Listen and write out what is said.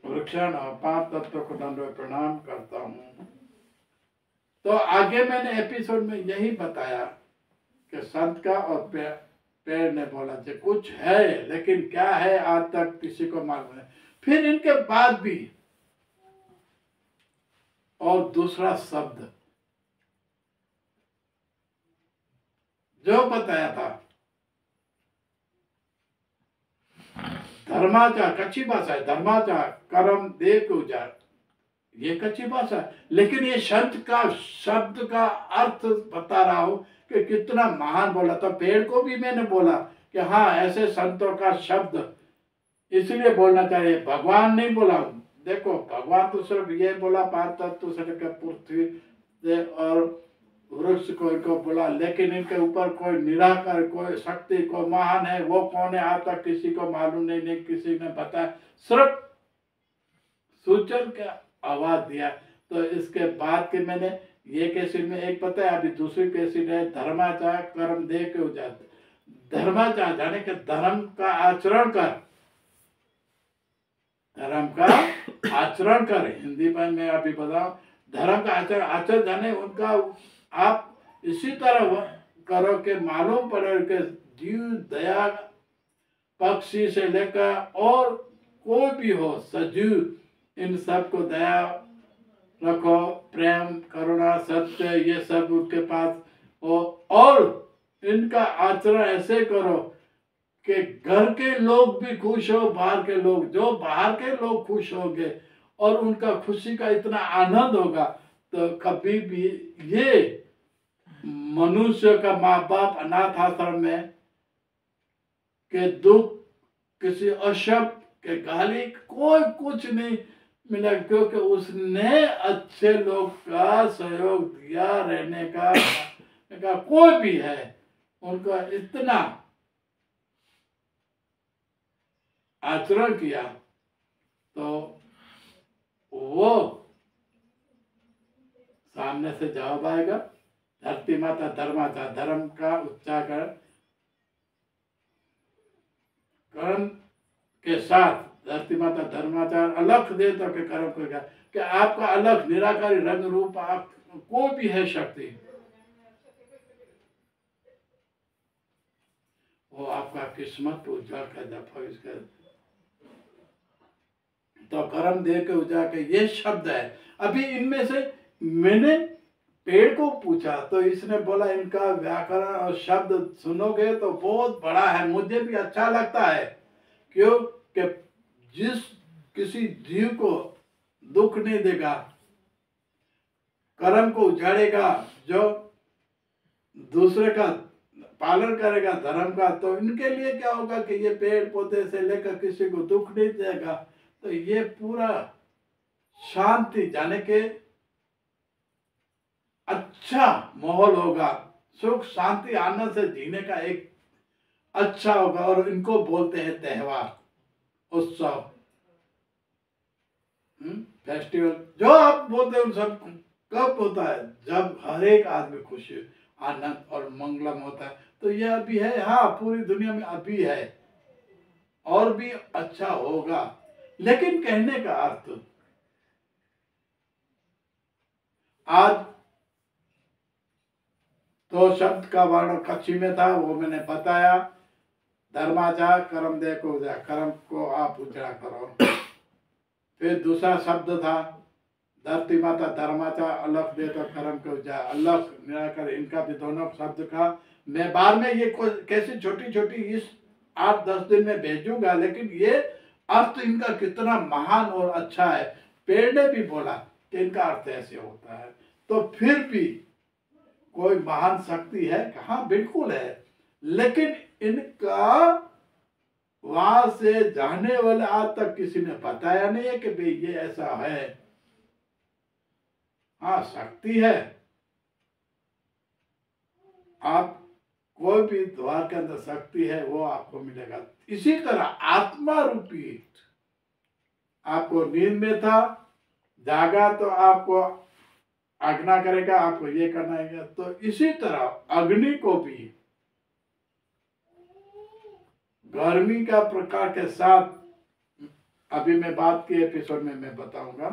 वृक्षण और 5 तत्वों को दंडवत प्रणाम करता हूँ। तो आगे मैंने एपिसोड में यही बताया कि संत का और पेड़ ने बोला कि कुछ है, लेकिन क्या है आज तक किसी को मालूम नहीं। फिर इनके बाद भी और दूसरा शब्द जो बताया था, धर्माचार, कच्ची भाषा है, धर्माचार कर्म देव को उजाड़, ये कच्ची भाषा है, लेकिन ये संत का शब्द का अर्थ बता रहा हूं कि कितना महान बोला। तो पेड़ को भी मैंने बोला कि हाँ, ऐसे संतों का शब्द इसलिए बोलना चाहिए। भगवान नहीं बोला, देखो भगवान तो सिर्फ ये बोला 5 तत्व से लेकर पृथ्वी और वृक्ष को इनको बोला, लेकिन इनके ऊपर कोई निराकार, कोई शक्ति, कोई महान है, वो कौन है आज तक किसी को मालूम नहीं किसी ने बताया, सिर्फ सूचन का आवाज दिया। तो इसके बाद के मैंने ये कैसेट में एक पता है, अभी दूसरी कैसेट है, धर्माचार कर्म दे के उजाड़। धर्माचार यानी कि धर्म का आचरण कर, धर्म का आचरण कर, हिंदी में मैं अभी बताऊं, धर्म का आचरण जाने उनका आप इसी तरह करो कि मालूम पड़े कि जीव दया, पक्षी से लेकर और कोई भी हो सजीव, इन सब को दया रखो, प्रेम करुणा सत्य ये सब उनके पास हो, और इनका आचरण ऐसे करो कि घर के लोग भी खुश हो, बाहर के लोग, जो बाहर के लोग खुश होंगे और उनका खुशी का इतना आनंद होगा, तो कभी भी ये मनुष्य का माँ बाप अनाथ आश्रम में के दुख, किसी अशब्द के गाली, कोई कुछ नहीं मिला, क्योंकि उसने अच्छे लोग का सहयोग दिया रहने का कोई भी है, उनका इतना आचरण किया, तो वो सामने से जवाब आएगा। धरती माता धर्माचार, धर्म का उच्चारण कर्म के साथ, धरती माता धर्माचार अलख दे तो के कर्म को क्या कि आपका अलग निराकारी रंग रूप आप कोई भी है शक्ति, वो आपका किस्मत को उजाड़ कर दफा कर, तो कर्म दे के उजाड़ के ये शब्द है। अभी इनमें से मैंने पेड़ को पूछा तो इसने बोला इनका व्याकरण और शब्द सुनोगे तो बहुत बड़ा है, मुझे भी अच्छा लगता है, क्यों कि जिस किसी जीव को दुख नहीं देगा, कर्म को उजाड़ेगा, जो दूसरे का पालन करेगा धर्म का, तो इनके लिए क्या होगा कि ये पेड़ पौधे से लेकर किसी को दुख नहीं देगा, तो ये पूरा शांति जाने के अच्छा माहौल होगा, सुख शांति आनंद से जीने का एक अच्छा होगा। और इनको बोलते हैं त्योहार, उत्सव, फेस्टिवल, जो आप बोलते हैं उन सब कब होता है, जब हर एक आदमी खुशी आनंद और मंगलम होता है। तो यह अभी है, हाँ पूरी दुनिया में अभी है, और भी अच्छा होगा। लेकिन कहने का अर्थ, आज तो शब्द का वर्ण कच्ची में था, वो मैंने बताया, धर्माचार कर्म दे को उजाड़, कर्म को आप उजाड़ करो। फिर दूसरा शब्द था धरती माता धर्माचार अलख दे तो कर्म को उजाड़, अलख निराकर, इनका भी दोनों शब्द का मैं बाद में ये कैसी छोटी छोटी इस 8-10 दिन में भेजूंगा, लेकिन ये अर्थ इनका कितना महान और अच्छा है। पेड़ ने भी बोला कि इनका अर्थ ऐसे होता है, तो फिर भी कोई महान शक्ति है, हाँ बिल्कुल है, लेकिन इनका वहां से जाने वाले आज तक किसी ने बताया नहीं है कि भाई ये ऐसा है। हाँ शक्ति है, आप कोई भी द्वार के अंदर शक्ति है वो आपको मिलेगा। इसी तरह आत्मा रूपी, आपको नींद में था, जागा तो आपको आज्ञा करेगा, आपको ये करना है। तो इसी तरह अग्नि को भी गर्मी का प्रकार के साथ अभी मैं बाद के एपिसोड में मैं बताऊंगा।